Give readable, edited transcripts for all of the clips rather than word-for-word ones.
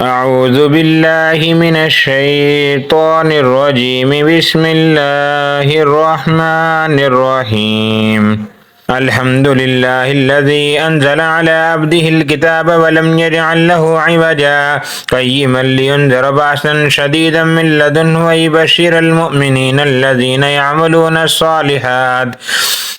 أعوذ بالله من الشيطان الرجيم. بسم الله الرحمن الرحيم. الحمد لله الذي أنزل على عبده الكتاب ولم يجعل له عوجا قيما لينذر بأسا شديدا من لدنه ويبشر المؤمنين الذين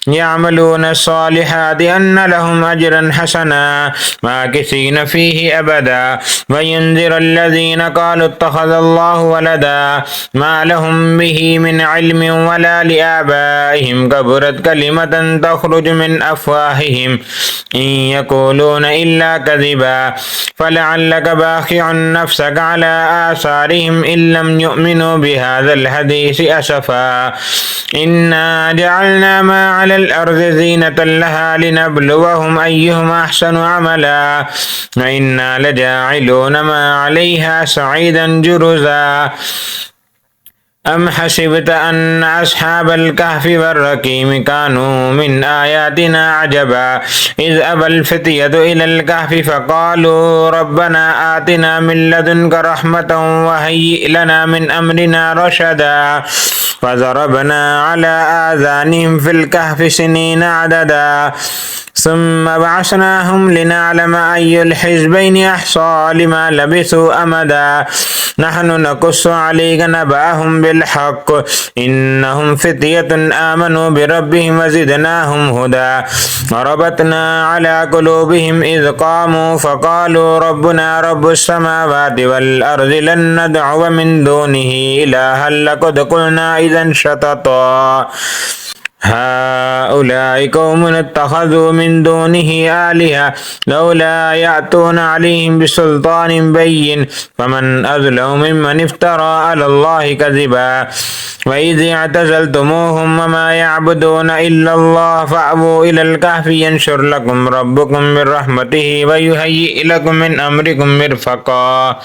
يعملون الصالحات أن لهم أجرا حسنا ماكثين فيه أبدا وينذر الذين قالوا اتخذ الله ولدا ما لهم به من علم ولا لآبائهم كبرت كلمة تخرج من أفواههم إن يقولون إلا كذبا فلعلك باخع نفسك على آثارهم إن لم يؤمنوا بهذا الحديث أسفا إنا جعلنا ما على الأرض زينة لها لنبلوهم أيهم أحسن عملا وإنا لجاعلون ما عليها صعيدا جرزا. أم حسبت أن أصحاب الكهف والرقيم كانوا من آياتنا عجبا إذ أبى الفتية إلى الكهف فقالوا ربنا آتنا من لدنك رحمة وهيئ لنا من أمرنا رشدا فضربنا على آذانهم في الكهف سنين عددا ثم بعثناهم لنعلم أي الحزبين أحصى لما لبثوا أمدا نحن نقص عليك نبأهم بالحق إنهم فتية آمنوا بربهم وزدناهم هدى وربطنا على قلوبهم إذ قاموا فقالوا ربنا رب السماوات والأرض لن ندعو من دونه إلها لقد قلنا إذا شططا هؤلاء قوم اتخذوا من دونه آلهة لولا يأتون عليهم بسلطان بين فمن أظلم ممن افترى على الله كذبا وإذ اعتزلتموهم وما يعبدون إلا الله فأووا إلى الكهف ينشر لكم ربكم من رحمته ويهيئ لكم من أمركم مرفقا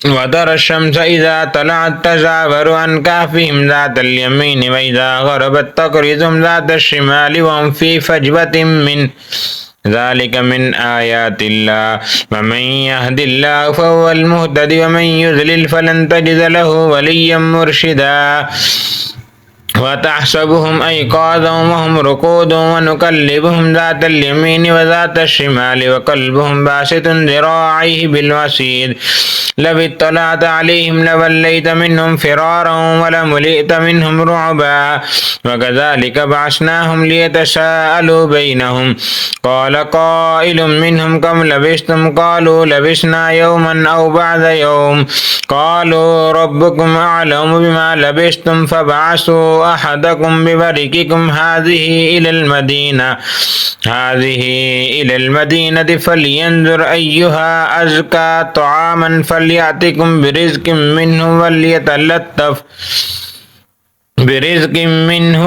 وترى الشمس إذا طلعت تزاور عن كهفهم ذات اليمين وإذا غربت تقرضهم ذات الشمال وهم في فجوة من ذلك من آيات الله ومن يهد الله فهو المهتدي ومن يضلل فلن تجد له وليا مرشدا وتحسبهم أيقاظا وهم رقود ونقلبهم ذات اليمين وذات الشمال وقلبهم باسط ذراعيه بالوسيد لو اطلعت عليهم لوليت منهم فرارا ولملئت منهم رعبا وكذلك بعثناهم ليتساءلوا بينهم قال قائل منهم كم لبثتم قالوا لبثنا يوما أو بعض يوم قالوا ربكم أعلم بما لبثتم فابعثوا أحدكم بورقكم هذه إلى المدينة فلينظر أيها أزكى طعاما فليأتكم برزق منه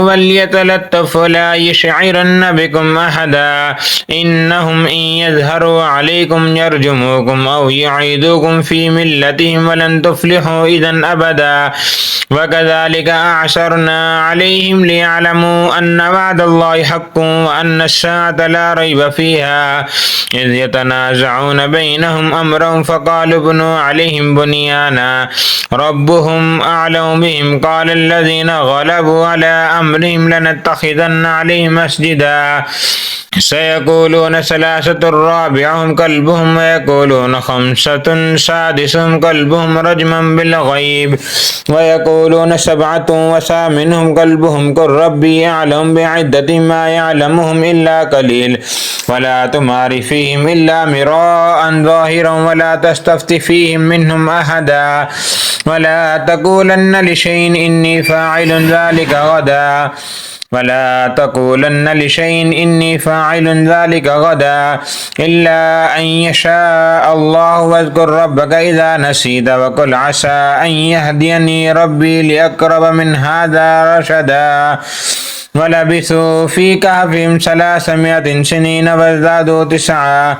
وليتلطف ولا يشعرن بكم أحدا إنهم إن يظهروا عليكم يرجموكم أو يعيدوكم في ملتهم ولن تفلحوا إذا أبدا وكذلك أعثرنا عليهم ليعلموا أن وعد الله حق وأن الساعة لا ريب فيها إذ يتنازعون بينهم أمرهم فقالوا ابنوا عليهم بنيانا ربهم أعلم بهم قال الذين غلبوا على أمرهم لنتخذن عليهم مسجدا سيقولون ثلاثة رابعهم كلبهم ويقولون خمسة سادسهم كلبهم رجما بالغيب ويقولون سبعة وثامنهم كلبهم قل ربي أعلم بعدة ما يعلمهم إلا قليل ولا تمار فيهم إلا مراء ظاهرا ولا تستفت فيهم منهم أحدا ولا تقولن لشيء إني فاعل ذلك غدا إلا أن يشاء الله واذكر ربك إذا نسيت وقل عسى أن يهديني ربي لأقرب من هذا رشدا ولبثوا في كهفهم 300 سنين وازدادوا 9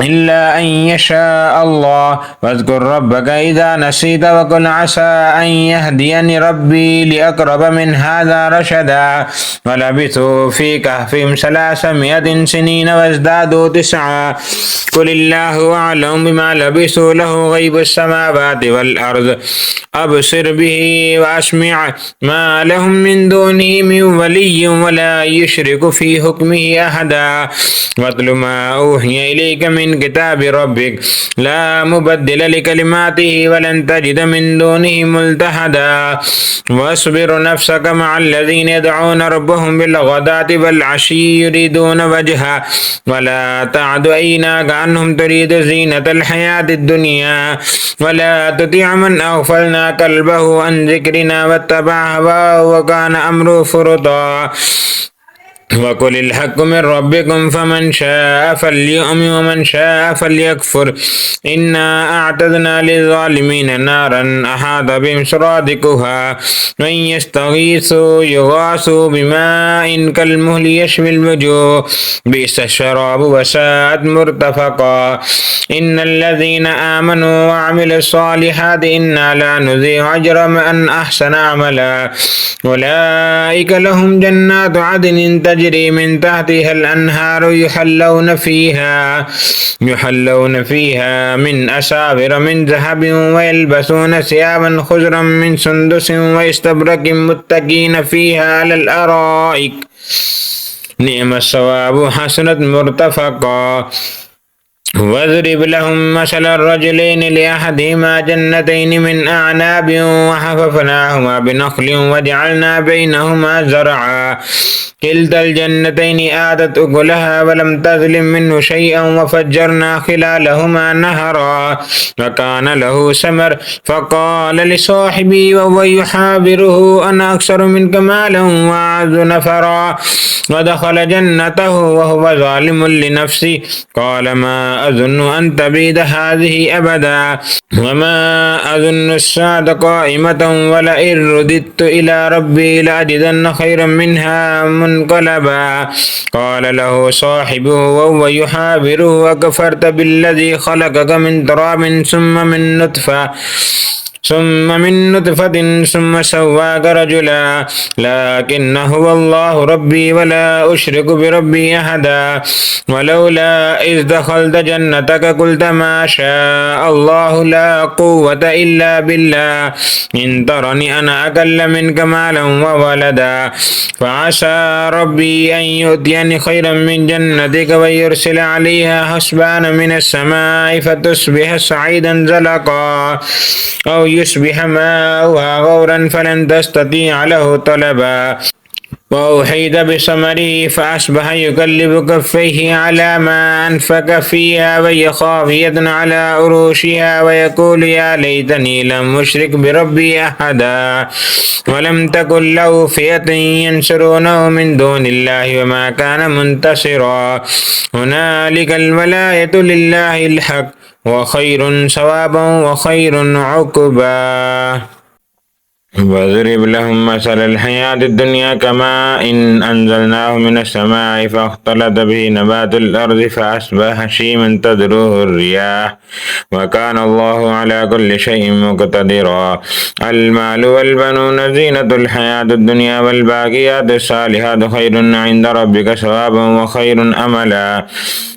إلا أن يشاء الله. واذكر ربك إذا نسيت وقل عسى أن يهديني ربي لأقرب من هذا رشدا. ولبثوا في كهفهم 300 سنين وازدادوا 9. قل الله أعلم بما لبثوا له غيب السماوات والأرض أبصر به وأسمع ما لهم من دونه من ولي ولا يشرك في حكمه أحدا. واتل ما أوحي إليك من كتاب ربك لا مبدل لكلماته ولن تجد من دونه ملتحدا. واصبر نفسك مع الذين يدعون ربهم بالغداة والعشي يريدون وجهه ولا تعد عيناك عنهم تريد زينة الحياة الدنيا ولا تطع من أغفلنا قلبه عن ذكرنا واتبع هواه وكان أمره فرطا. وقل الحق من ربكم فمن شاء فليؤمن ومن شاء فليكفر إنا أعتدنا للظالمين نارا أحاط بهم سرادقها وإن يستغيثوا يغاثوا بماء كالمهل يشوي الوجوه بئس الشراب وساءت مرتفقا. إن الذين آمنوا وعملوا الصالحات إنا لا نضيع أجر من أحسن عملا. أولئك لهم جنات عدن تجري من تحتها الأنهار يحلون فيها من أساور من ذهب ويلبسون ثيابا خضرا من سندس واستبرق متكئين فيها على الأرائك نعم الثواب حسنت مرتفقا. واضرب لهم مثل الرجلين لأحدهما جنتين من أعناب وحففناهما بنخل وجعلنا بينهما زرعا كلتا الجنتين آتت أكلها ولم تظلم منه شيئا وفجرنا خلالهما نهرا وكان له ثمر فقال لصاحبه وهو يحاوره أنا أكثر منك مالا وأعز نفرا. ودخل جنته وهو ظالم لنفسه قال ما أظن أن تبيد هذه أبدا وما أظن الساعة قائمة ولئن رددت إلى ربي لأجدن خيرا منها منقلبا. قال له صاحبه وهو يحاوره أكفرت بالذي خلقك من تراب ثم من نطفة ثم سواك رجلا لكن هو الله ربي ولا أشرك بربي أحدا. ولولا إذ دخلت جنتك قلت ما شاء الله لا قوة إلا بالله إن ترني أنا أقل منك مالا وولدا فعسى ربي أن يؤتيني خيرا من جنتك ويرسل عليها حسبانا من السماء فتصبح صعيدا زلقا أو يصبح ماؤها غورا فلن تستطيع له طلبا. وأحيط بثمره فأصبح يقلب كفيه على ما أنفق فيها وهي خاوية على عروشها ويقول يا ليتني لم أشرك بربي أحدا. ولم تكن له فئة ينصرونه من دون الله وما كان منتصرا. هنالك الولاية لله الحق وخير ثوابا وخير عقبا. واضرب لهم مثل الحياة الدنيا كماء إن أنزلناه من السماء فاختلط به نبات الأرض فأصبح هشيما تذروه الرياح وكان الله على كل شيء مقتدرا. المال والبنون زينة الحياة الدنيا والباقيات الصالحات خير عند ربك ثوابا وخير أملا.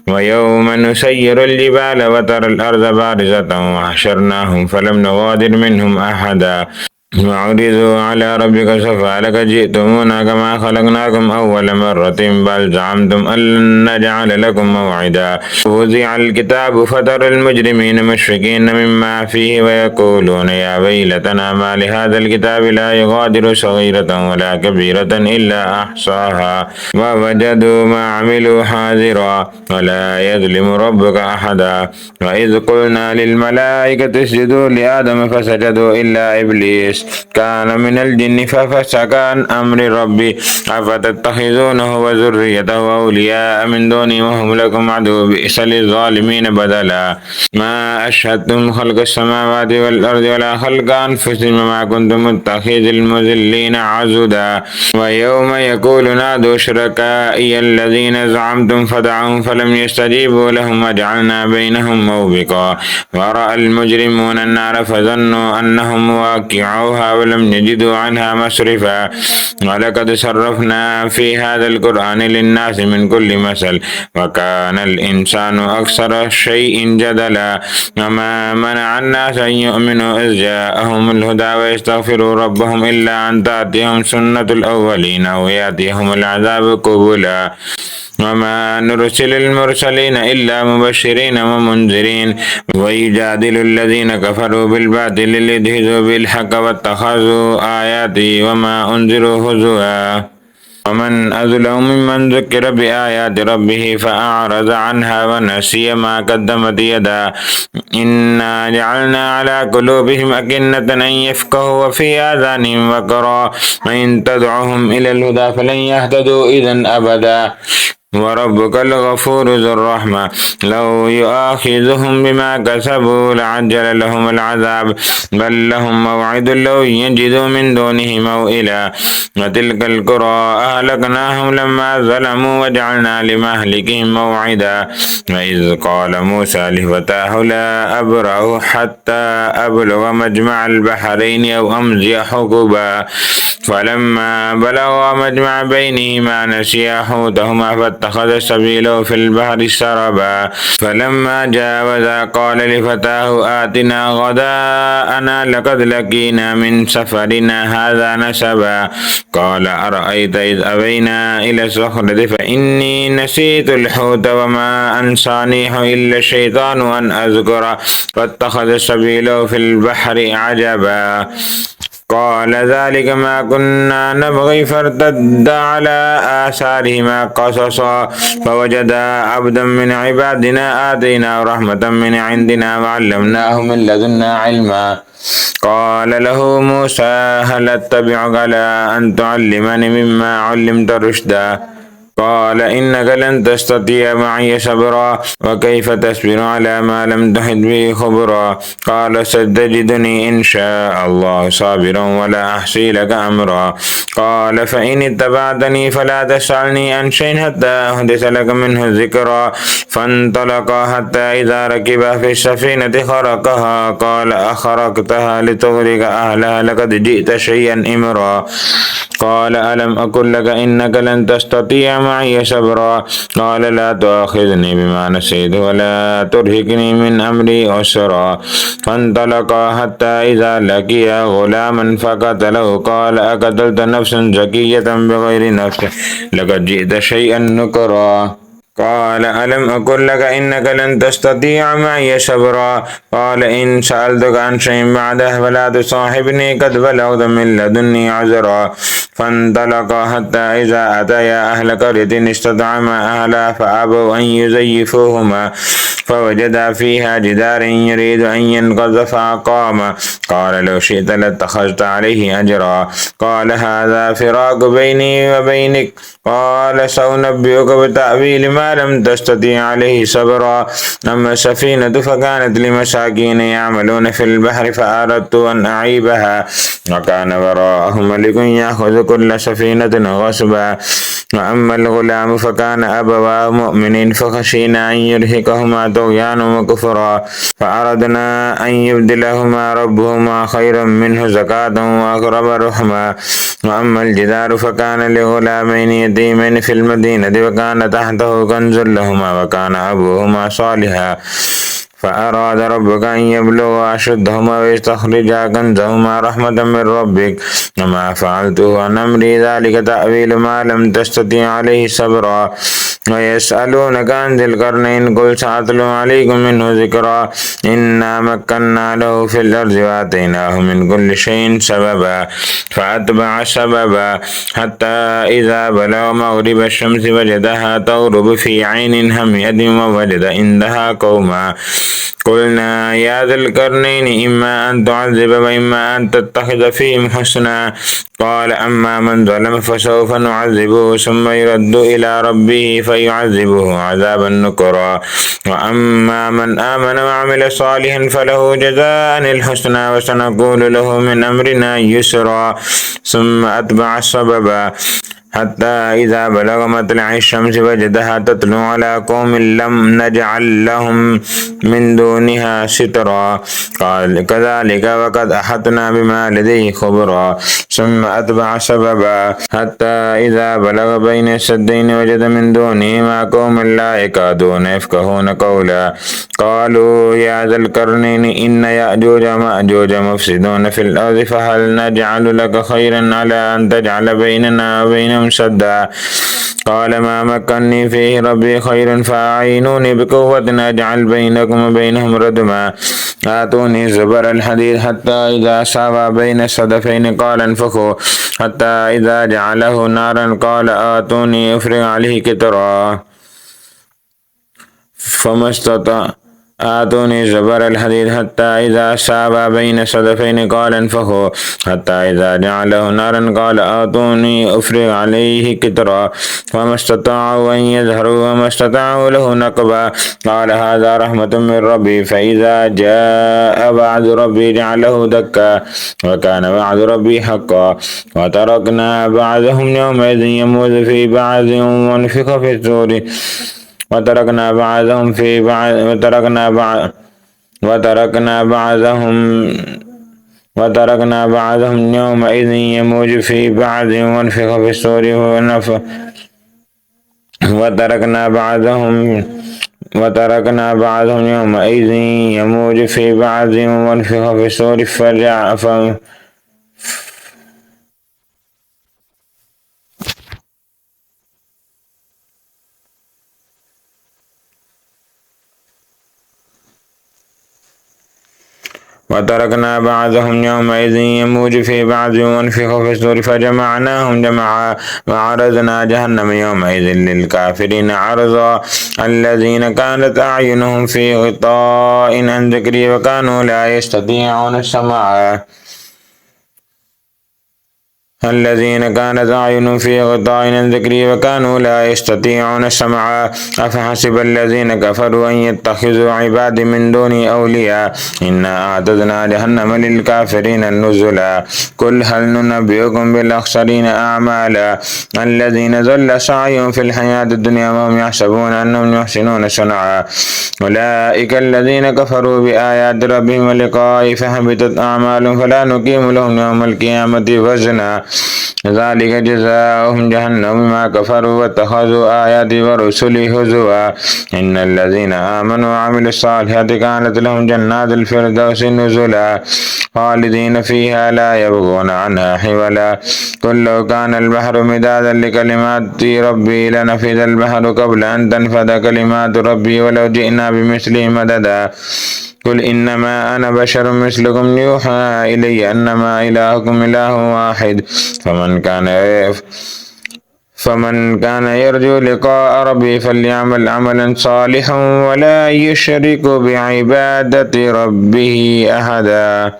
ويوم نسير الجبال وترى الأرض بارزة وحشرناهم فلم نغادر منهم أحدا. وعرضوا على ربك صفا لقد جئتمونا كما خلقناكم أول مرة بل زعمتم أن لن نجعل لكم موعدا. ووزع الكتاب فترى المجرمين مشفقين مما فيه ويقولون يا ويلتنا ما لهذا الكتاب لا يغادر صغيرة ولا كبيرة إلا أحصاها ووجدوا ما عملوا حاضرا ولا يظلم ربك أحدا. وإذ قلنا للملائكة اسجدوا لآدم فسجدوا إلا إبليس إبليس كان من الجن ففسق عن أمر ربي أفتتخذونه وذريته أولياء من دوني وهم لكم عدو بئس للظالمين بدلا ما أشهدتم خلق السماوات والأرض ولا خلق أنفسهم وما كنتم متخذ المذلين عزدا ويوم يقول نادوا شركائي الذين زعمتم فدعوهم فلم يستجيبوا لهم وجعلنا بينهم موبقا ورأى المجرمون النار فظنوا أنهم مواقعوها ولم يجدوا عنها مصرفا ولقد صرفنا في هذا القرآن للناس من كل مثل وكان الإنسان أكثر شيء جدلا وما منع الناس أن يؤمنوا إذ جاءهم الهدى ويستغفروا ربهم إلا أن تأتيهم سنة الأولين أو يأتيهم العذاب قبلا وما نرسل المرسلين إلا مبشرين ومنذرين ويجادل الذين كفروا بالباطل ليدحضوا بالحق واتخذوا آياتي وما أنذروا هزوا ومن أظلم ممن ذكر بآيات ربه فأعرض عنها ونسي ما قدمت يداه إنا جعلنا على قلوبهم أكنة أن يفقهوا وفي آذانهم وقرا وإن تدعهم إلى الهدى فلن يهتدوا إذا أبدا وربك الغفور ذو الرحمة لو يؤاخذهم بما كسبوا لعجل لهم العذاب بل لهم موعد لو يجدوا من دونه موئلا وتلك القرى أهلكناهم لما ظلموا وجعلنا لمهلكهم موعدا وإذ قال موسى لفتاه لا أبرح حتى أبلغ مجمع البحرين أو أمضي حقبا فلما بلغا مجمع بينهما نسيا حوتهما فاتخذ سبيله في البحر سربا فلما جاوزا قال لفتاه آتنا غداءنا لقد لقينا من سفرنا هذا نسبا قال أرأيت إذ أبينا إلى الصخرة فإني نسيت الحوت وما أنسانيه إلا الشيطان أن أذكره فاتخذ سبيله في البحر عجبا قال ذلك ما كنا نبغي فارتد على آثارهما قصصا فوجدا عبدا من عبادنا آتيناه رحمة من عندنا وعلمناه من لدنا علما قال له موسى هل أتبعك على أن تعلمني مما علمت رشدا قال إنك لن تستطيع معي صبرا وكيف تصبر على ما لم تحط به خبرا قال ستجدني إن شاء الله صابرا ولا أحصي لك أمرا قال فإن اتبعتني فلا تسألني عن شيء حتى أحدث لك منه ذكرا فانطلقا حتى إذا ركبا في السفينة خرقها قال أخرقتها لتغرق أهلها لقد جئت شيئا إمرا قال ألم أقل لك إنك لن تستطيع معي صبرا قال لا تؤاخذني بما نسيت ولا ترهقني من أمري عسرا فانطلقا حتى إذا لقيا غلاما فقتله قال أقتلت نفسا زكية بغير نفس لقد جئت شيئا نكرا قال ألم أقل لك إنك لن تستطيع معي صبرا قال إن سألتك عن شيء بعده فلا تصاحبني قد بلغت من لدني عذرا فانطلقا حتى إذا أتيا أهل قرية استطعما أهلها فأبوا أن يزيفوهما فوجدا فيها جدارا يريد أن ينقض فأقام قال لو شئت لاتخذت عليه أجرا قال هذا فراق بيني وبينك قال سأنبئك بتأويل ما لم تستطيع عليه صبرا أما السفينة فكانت لمساكين يعملون في البحر فأردت أن أعيبها وكان وراءهم ملك يأخذ كل سفينة غصبا وأما الغلام فكان أبواه مؤمنين فخشينا أن يرهقهما طغيانا وكفرا فأردنا أن يبدلهما ربهما خيرا منه زكاة وأقرب رحما وأما الجدار فكان لغلامين يتيمين في المدينة وكان تحته كنز لهما وكان أبوهما صالحا فأراد ربك أن يبلغا أشدهما ويستخرجا كنزهما رحمة من ربك وما فعلته عن أمري ذلك تأويل ما لم تستطيع عليه صبرا ويسألونك عن ذي القرنين قل سأتلو عليكم منه ذكرا إنا مكنا له في الأرض وآتيناه من كل شيء سببا فأتبع سببا حتى إذا بلغ مغرب الشمس وجدها تغرب في عين همية ووجد عندها قوما قلنا يا ذا القرنين إما أن تعذب وإما أن تتخذ فيهم حسنا قال أما من ظلم فسوف نعذبه ثم يرد إلى ربه فيعذبه عذابا نكرا وأما من آمن وعمل صالحا فله جزاء الحسنى وسنقول له من أمرنا يسرا ثم أتبع سببا حتى إذا بلغ مطلع الشمس وجدها تطلع على قوم لم نجعل لهم من دونها سترا قال كذلك وقد أحطنا بما لديه خبرا ثم أتبع سببا حتى إذا بلغ بين السدين وجد من دونهما قوم لا يكادون يفقهون قولا قالوا يا ذا القرنين إن يأجوج ومأجوج مفسدون في الأرض فهل نجعل لك خيرا على أن تجعل بيننا وبينهم سدا قال ما مكني فيه ربي خير فأعينوني بقوة أجعل بينكم وبينهم ردما آتوني زبر الحديد حتى إذا ساوى بين الصدفين قال انفخوا حتى إذا جعله نارا قال آتوني أفرغ عليه قطرا فما استطاع آتوني زبر الحديد حتى إذا ساوى بين الصدفين قال انفخوا حتى إذا جعله نارا قال آتوني أفرغ عليه قطرا فما استطاعوا أن يظهروا وما استطاعوا له نقبا قال هذا رحمة من ربي فإذا جاء وعد ربي جعله دكا وكان وعد ربي حقا وتركنا بعضهم يومئذ يموت في بعض ونفخ في الصور وتركنا بعضهم في بعض وتركنا بعضهم يومئذ يموج في بعض ونفخ في الصور وتركنا بعضهم يومئذ يموج في بعض ونفخ في الصور وتركنا بعضهم يومئذ يموج في بعض ونفخ في الصور فجمعناهم جمعا وعرضنا جهنم يومئذ للكافرين عرضا الذين كانت أعينهم في غطاء عن ذكري وكانوا لا يستطيعون السمع الذين كانت أعينهم في غطاء عن ذكري وكانوا لا يستطيعون السمع أفحسب الذين كفروا أن يتخذوا عبادي من دوني أولياء إنا أعتدنا جهنم للكافرين نزلا قل هل ننبئكم بالأخسرين أعمالا الذين ضل سعيهم في الحياة الدنيا وهم يحسبون أنهم يحسنون صنعا أولئك الذين كفروا بآيات ربهم ولقائه فحبطت أعمالهم فلا نقيم لهم يوم القيامة وزنا ذلك جزاؤهم جهنم بما كفروا واتخذوا آياتي ورسلي هزوا إن الذين آمنوا وعملوا الصالحات كانت لهم جنات الفردوس نزلا خالدين فيها لا يبغون عنها حولا قل لو كان البحر مدادا لكلمات ربي لنفذ البحر قبل أن تنفذ كلمات ربي ولو جئنا بمثله مددا قل إنما أنا بشر مثلكم يوحى إلي أنما إلهكم إله واحد فمن كان يرجو لقاء ربي فليعمل عملا صالحا ولا يشرك بعبادة ربه أحدا